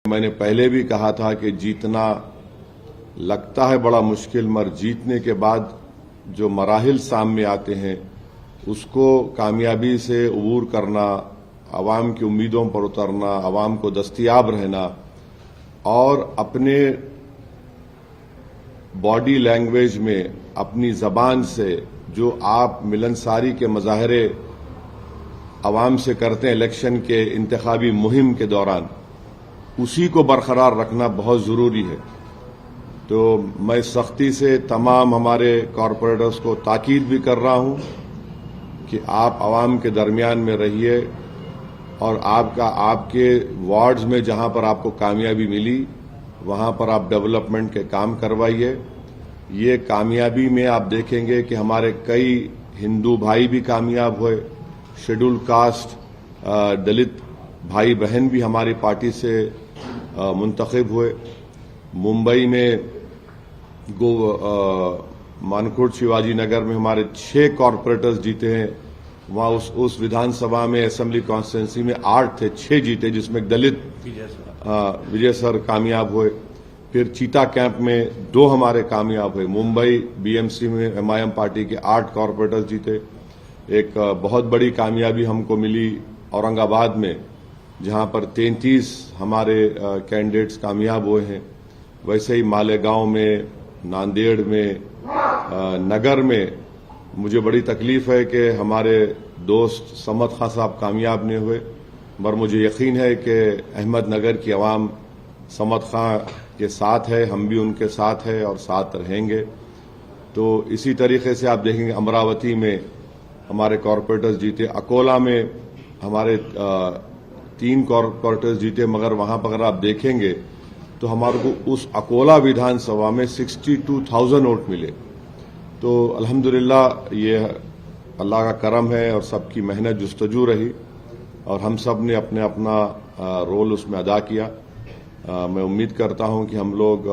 मैंने पहले भी कहा था कि जीतना लगता है बड़ा मुश्किल, मगर जीतने के बाद जो मराहिल सामने आते हैं उसको कामयाबी से अबूर करना, आवाम की उम्मीदों पर उतरना, आवाम को दस्तयाब रहना और अपने बॉडी लैंग्वेज में, अपनी जबान से जो आप मिलनसारी के मुजाहरे आवाम से करते हैं इलेक्शन के इंतखाबी मुहिम के दौरान, उसी को बरकरार रखना बहुत जरूरी है। तो मैं सख्ती से तमाम हमारे कॉरपोरेटर्स को ताकीद भी कर रहा हूं कि आप आवाम के दरमियान में रहिए और आपके वार्ड्स में जहां पर आपको कामयाबी मिली वहां पर आप डेवलपमेंट के काम करवाइए। ये कामयाबी में आप देखेंगे कि हमारे कई हिंदू भाई भी कामयाब हुए, शेड्यूल कास्ट दलित भाई बहन भी हमारी पार्टी से मुंतखब हुए। मुंबई में मानकोट शिवाजी नगर में हमारे 6 कॉरपोरेटर्स जीते हैं। वहां उस विधानसभा में असेंबली कॉन्स्टिट्यूंसी में 8 थे, 6 जीते, जिसमें दलित विजय सर कामयाब हुए। फिर चीता कैंप में 2 हमारे कामयाब हुए। मुंबई बीएमसी में एमआईएम पार्टी के 8 कॉरपोरेटर्स जीते। एक बहुत बड़ी कामयाबी हमको मिली औरंगाबाद में, जहां पर 33 हमारे कैंडिडेट्स कामयाब हुए हैं। वैसे ही मालेगांव में, नांदेड़ में, नगर में मुझे बड़ी तकलीफ है कि हमारे दोस्त समद खां साहब कामयाब नहीं हुए, मगर मुझे यकीन है कि अहमदनगर की आवाम समद खां के साथ है, हम भी उनके साथ हैं और साथ रहेंगे। तो इसी तरीके से आप देखेंगे अमरावती में हमारे कॉरपोरेटर्स जीते, अकोला में हमारे 3 कॉरपोरेटर्स जीते, मगर वहां पर अगर आप देखेंगे तो हमारे को उस अकोला विधानसभा में 62,000 वोट मिले। तो अल्हम्दुलिल्लाह ये अल्लाह का करम है और सबकी मेहनत जुस्तजू रही और हम सब ने अपने अपना रोल उसमें अदा किया। मैं उम्मीद करता हूं कि हम लोग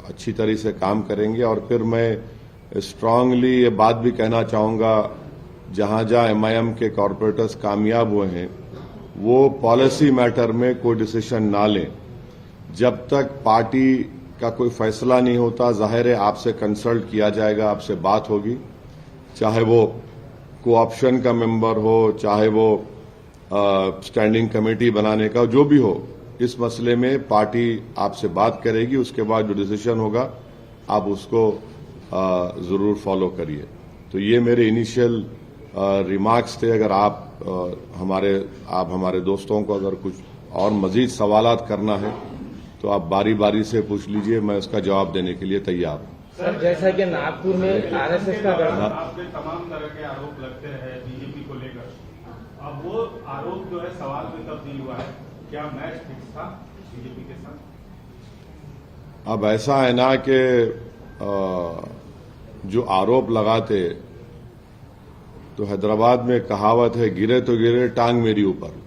अच्छी तरह से काम करेंगे। और फिर मैं स्ट्रांगली ये बात भी कहना चाहूंगा, जहां जहां एमआईएम के कॉरपोरेटर्स कामयाब हुए हैं वो पॉलिसी मैटर में कोई डिसीजन ना लें जब तक पार्टी का कोई फैसला नहीं होता। जाहिर है आपसे कंसल्ट किया जाएगा, आपसे बात होगी, चाहे वो कोऑप्शन का मेंबर हो, चाहे वो स्टैंडिंग कमेटी बनाने का, जो भी हो, इस मसले में पार्टी आपसे बात करेगी। उसके बाद जो डिसीजन होगा आप उसको जरूर फॉलो करिए। तो ये मेरे इनिशियल रिमार्क्स थे। अगर आप हमारे दोस्तों को अगर कुछ और मजीद सवालात करना है तो आप बारी बारी से पूछ लीजिए, मैं उसका जवाब देने के लिए तैयार हूं। सर, जैसा कि नागपुर में आरएसएस का आप पे तमाम तरह के आरोप लगते हैं बीजेपी को लेकर, अब वो आरोप जो है सवाल में तब्दील हुआ है, क्या मैच फिक्स था बीजेपी के साथ? अब ऐसा है ना कि जो आरोप लगाते, तो हैदराबाद में कहावत है, गिरे तो गिरे टांग मेरी ऊपर।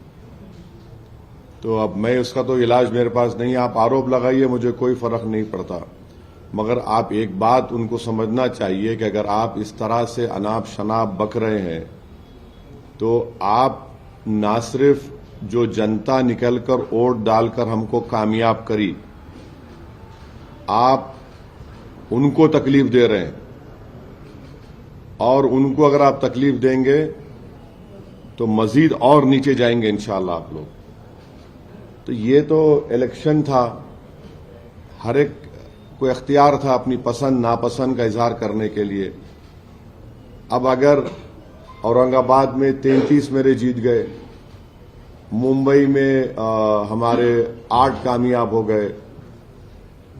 तो अब मैं उसका तो इलाज मेरे पास नहीं है। आप आरोप लगाइए, मुझे कोई फर्क नहीं पड़ता, मगर आप एक बात उनको समझना चाहिए कि अगर आप इस तरह से अनाप शनाप बक रहे हैं तो आप ना सिर्फ जो जनता निकलकर वोट डालकर हमको कामयाब करी, आप उनको तकलीफ दे रहे हैं। और उनको अगर आप तकलीफ देंगे तो मजीद और नीचे जाएंगे इंशाअल्लाह आप लोग। तो ये तो इलेक्शन था, हर एक को इख्तियार था अपनी पसंद नापसंद का इजहार करने के लिए। अब अगर औरंगाबाद में 33 मेरे जीत गए, मुंबई में हमारे 8 कामयाब हो गए,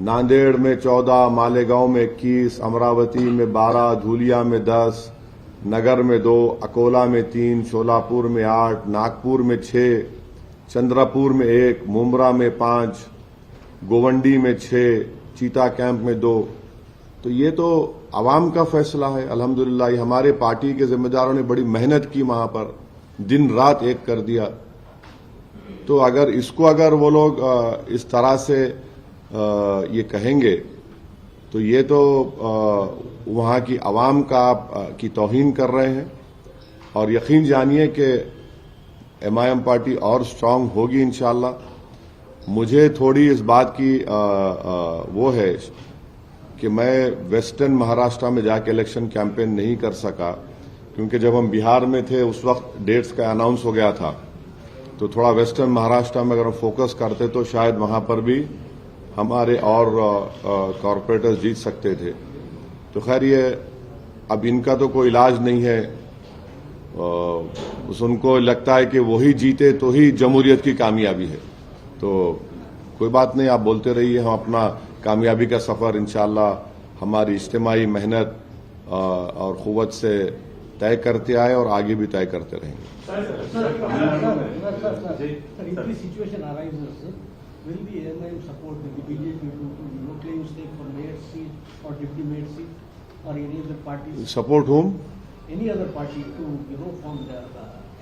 नांदेड़ में 14, मालेगांव में 21, अमरावती में 12, धुलिया में 10, नगर में 2, अकोला में 3, शोलापुर में 8, नागपुर में 6, चंद्रपुर में 1, मुमरा में 5, गोवंडी में 6, चीता कैंप में 2। तो ये तो आवाम का फैसला है। अल्हम्दुलिल्लाह हमारे पार्टी के जिम्मेदारों ने बड़ी मेहनत की, वहां पर दिन रात एक कर दिया। तो अगर वो लोग इस तरह से ये कहेंगे तो ये तो वहां की आवाम की तौहीन कर रहे हैं। और यकीन जानिए कि एमआईएम पार्टी और स्ट्रांग होगी इंशाअल्लाह। मुझे थोड़ी इस बात की वो है कि मैं वेस्टर्न महाराष्ट्र में जाके इलेक्शन कैंपेन नहीं कर सका, क्योंकि जब हम बिहार में थे उस वक्त डेट्स का अनाउंस हो गया था, तो थोड़ा वेस्टर्न महाराष्ट्र में अगर हम फोकस करते तो शायद वहां पर भी हमारे और कॉरपोरेटर्स जीत सकते थे। तो खैर ये अब इनका तो कोई इलाज नहीं है, उनको लगता है कि वही जीते तो ही जमहूरियत की कामयाबी है। तो कोई बात नहीं, आप बोलते रहिए, हम अपना कामयाबी का सफर इंशाअल्लाह हमारी इज्तिमाई मेहनत और कुव्वत से तय करते आए और आगे भी तय करते रहेंगे। If this situation arises, will the MIM support the BJP to claim stake for mayor seat or deputy mayor seat or any other parties? Support whom? Any other party to form the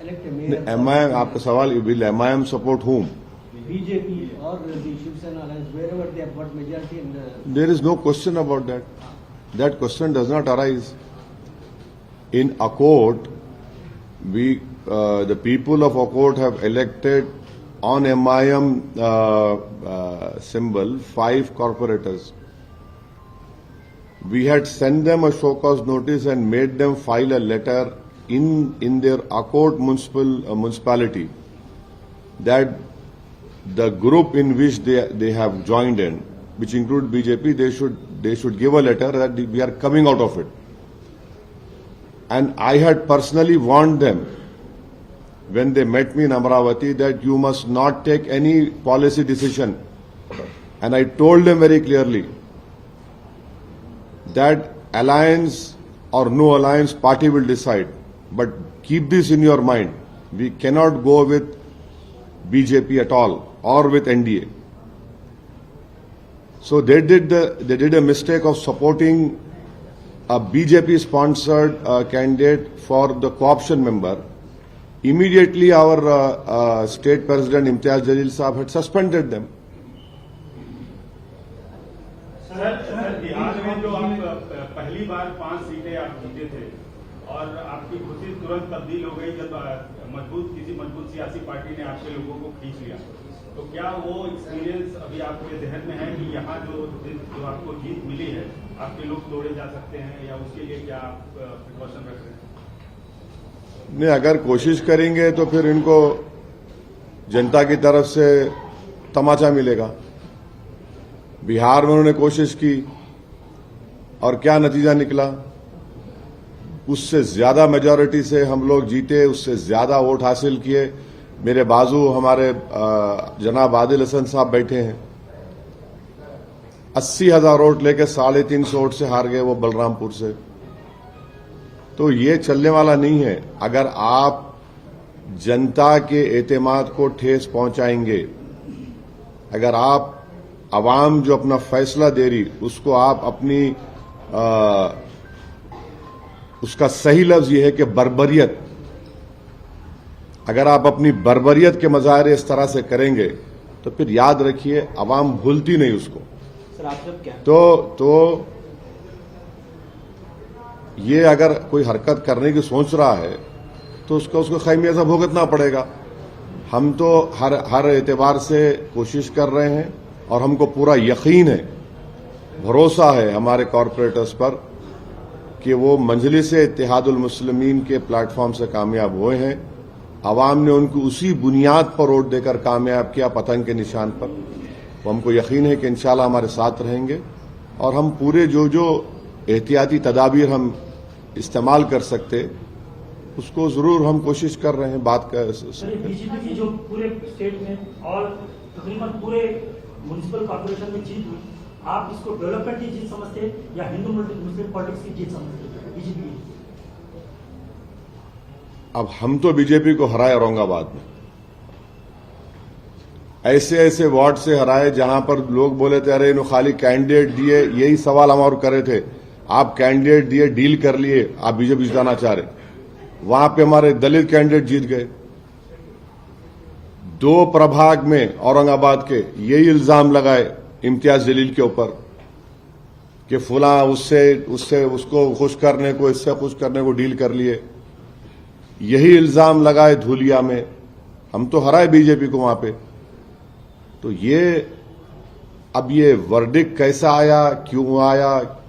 elect a mayor? MIM, आपका सवाल, will MIM support whom? BJP or the Shiv Sena alliance, wherever they have got majority in the. There is no question about that. That question does not arise. In Akot, the people of Akot have elected on MIM symbol 5 corporators. We had sent them a show cause notice and made them file a letter in their Akot municipality that the group in which they have joined in, which include BJP, they should give a letter that we are coming out of it. And I had personally warned them when they met me in Amravati that you must not take any policy decision. And I told them very clearly that alliance or no alliance, party will decide. But keep this in your mind. We cannot go with BJP at all or with NDA. So they did a mistake of supporting a BJP-sponsored candidate for the co-option member. Immediately, our state president Imtiaz Jalil Saab had suspended them. Sir Bihar में जो आप पहली बार 5 सीटें आप जीते थे और आपकी खुशी तुरंत तब्दील हो गई जब किसी मजबूत सियासी पार्टी ने आपके लोगों को खींच लिया, तो क्या वो एक्सपीरियंस अभी आपके जहन में है कि यहाँ जो आपको जीत मिली है आपके लोग तोड़े जा सकते हैं, या उसके लिए क्या आप प्रिकॉशन रख रहे हैं? नहीं, अगर कोशिश करेंगे तो फिर इनको जनता की तरफ से तमाचा मिलेगा। बिहार में उन्होंने कोशिश की और क्या नतीजा निकला, उससे ज्यादा मेजॉरिटी से हम लोग जीते, उससे ज्यादा वोट हासिल किए। मेरे बाजू हमारे जनाब आदिल हसन साहब बैठे हैं, 80,000 वोट लेके 350 वोट से हार गए वो बलरामपुर से। तो ये चलने वाला नहीं है। अगर आप जनता के एतमाद को ठेस पहुंचाएंगे, अगर आप आवाम जो अपना फैसला दे रही उसको आप अपनी उसका सही लफ्ज ये है कि बर्बरियत, अगर आप अपनी बर्बरियत के मजाहरे इस तरह से करेंगे तो फिर याद रखिए आवाम भूलती नहीं उसको। सर आप सब क्या तो ये अगर कोई हरकत करने की सोच रहा है तो उसको खैमियाजा भुगतना पड़ेगा। हम तो हर एतबार से कोशिश कर रहे हैं और हमको पूरा यकीन है, भरोसा है हमारे कॉरपोरेटर्स पर कि वो मजलिस इत्तेहादुल मुस्लिमीन के प्लेटफॉर्म से कामयाब हुए हैं। आवाम ने उनको उसी बुनियाद पर वोट देकर कामयाब किया, पतंग के निशान पर। तो हमको यकीन है कि इंशाल्लाह हमारे साथ रहेंगे और हम पूरे जो एहतियाती तदाबीर हम इस्तेमाल कर सकते उसको जरूर हम कोशिश कर रहे हैं। बात कर बीजेपी की जो पूरे स्टेट में और तकरीबन पूरे म्युनिसिपल कॉर्पोरेशन में जीत हुई, आप इसको डेवलपमेंट की जीत समझते हैं या हिंदू मुस्लिम पॉलिटिक्स की जीत समझते हैं बीजेपी की? अब हम तो बीजेपी को हराए औरंगाबाद में, ऐसे वार्ड से हराए जहां पर लोग बोले थे अरे इन्होंने खाली कैंडिडेट दिए। यही सवाल हम और करे थे, आप कैंडिडेट दिए, डील कर लिए, आप बीजेपी जिताना चाह रहे। वहां पे हमारे दलित कैंडिडेट जीत गए। 2 प्रभाग में औरंगाबाद के यही इल्जाम लगाए इम्तियाज जलील के ऊपर कि फुला उससे उसको खुश करने को, इससे खुश करने को डील कर लिए। यही इल्जाम लगाए धूलिया में, हम तो हराए बीजेपी को वहां पे। तो ये वर्डिक्ट कैसा आया,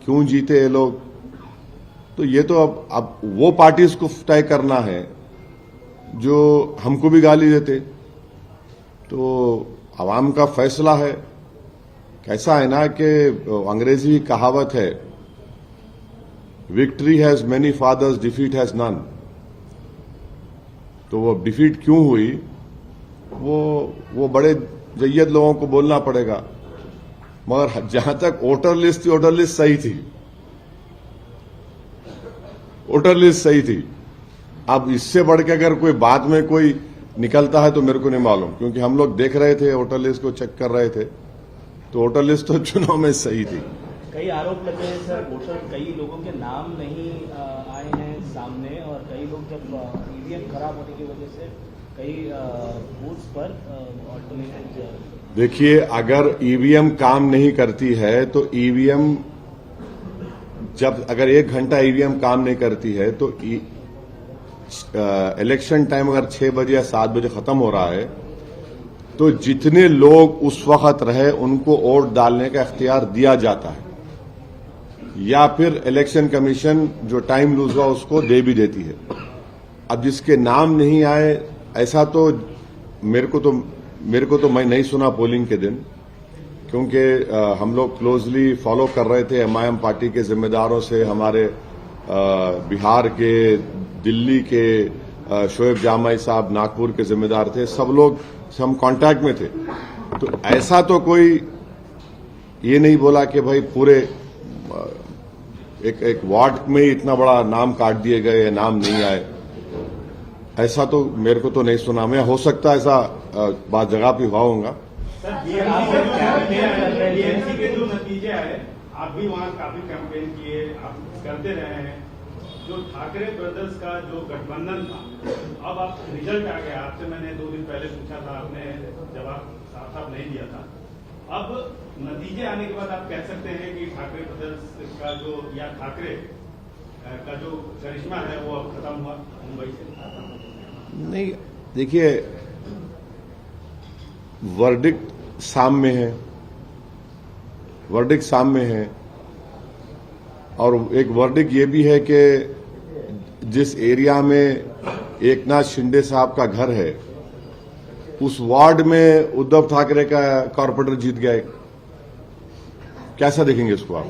क्यों जीते ये लोग, तो ये तो अब वो पार्टीज को तय करना है जो हमको भी गाली देते। तो आवाम का फैसला है। कैसा है ना कि अंग्रेजी कहावत है, victory has many fathers, defeat has none. तो वो डिफीट क्यों हुई, वो बड़े जय्यद लोगों को बोलना पड़ेगा। मगर जहां तक वोटर लिस्ट थी, वोटर लिस्ट सही थी, वोटर लिस्ट सही थी। अब इससे बढ़ के अगर कोई बाद में कोई निकलता है तो मेरे को नहीं मालूम, क्योंकि हम लोग देख रहे थे, वोटर लिस्ट को चेक कर रहे थे, तो वोटर लिस्ट तो चुनाव में सही थी। कई आरोप लगे हैं सर, वोटर कई लोगों के नाम नहीं आए हैं सामने, और कई लोग जब ईवीएम खराब होने की वजह से कई बूथ्स पर ऑल्टरनेटिव। देखिए, अगर ईवीएम काम नहीं करती है तो ईवीएम अगर 1 घंटा ईवीएम काम नहीं करती है तो इलेक्शन टाइम अगर 6 बजे या 7 बजे खत्म हो रहा है तो जितने लोग उस वक्त रहे उनको वोट डालने का इख्तियार दिया जाता है, या फिर इलेक्शन कमीशन जो टाइम लूज हुआ उसको दे भी देती है। अब जिसके नाम नहीं आए, ऐसा तो मेरे को तो मैं नहीं सुना पोलिंग के दिन, क्योंकि हम लोग क्लोजली फॉलो कर रहे थे एमआईएम पार्टी के जिम्मेदारों से, हमारे बिहार के, दिल्ली के शोएब जामाई साहब नागपुर के जिम्मेदार थे, सब लोग से हम कांटेक्ट में थे। तो ऐसा तो कोई ये नहीं बोला कि भाई पूरे एक वार्ड में ही इतना बड़ा नाम काट दिए गए, नाम नहीं आए, ऐसा तो मेरे को तो नहीं सुना। मैं हो सकता है ऐसा बात जगह पे हुआ होगा। सर, बीएमसी के जो नतीजे आए, आप भी वहाँ काफी कैंपेन किए, आप करते रहे हैं। जो ठाकरे ब्रदर्स का जो गठबंधन था, अब आप रिजल्ट आ गया, आपसे मैंने 2 दिन पहले पूछा था, आपने जवाब साफ नहीं दिया था। अब नतीजे आने के बाद आप कह सकते हैं कि ठाकरे ब्रदर्स का जो, या ठाकरे का जो करिश्मा है वो अब खत्म हुआ मुंबई से? नहीं, देखिए, वर्डिक्ट सामने है, और एक वर्डिक्ट ये भी है कि जिस एरिया में एकनाथ शिंदे साहब का घर है, उस वार्ड में उद्धव ठाकरे का कॉर्पोरेटर जीत गया। कैसा देखेंगे इसको आप?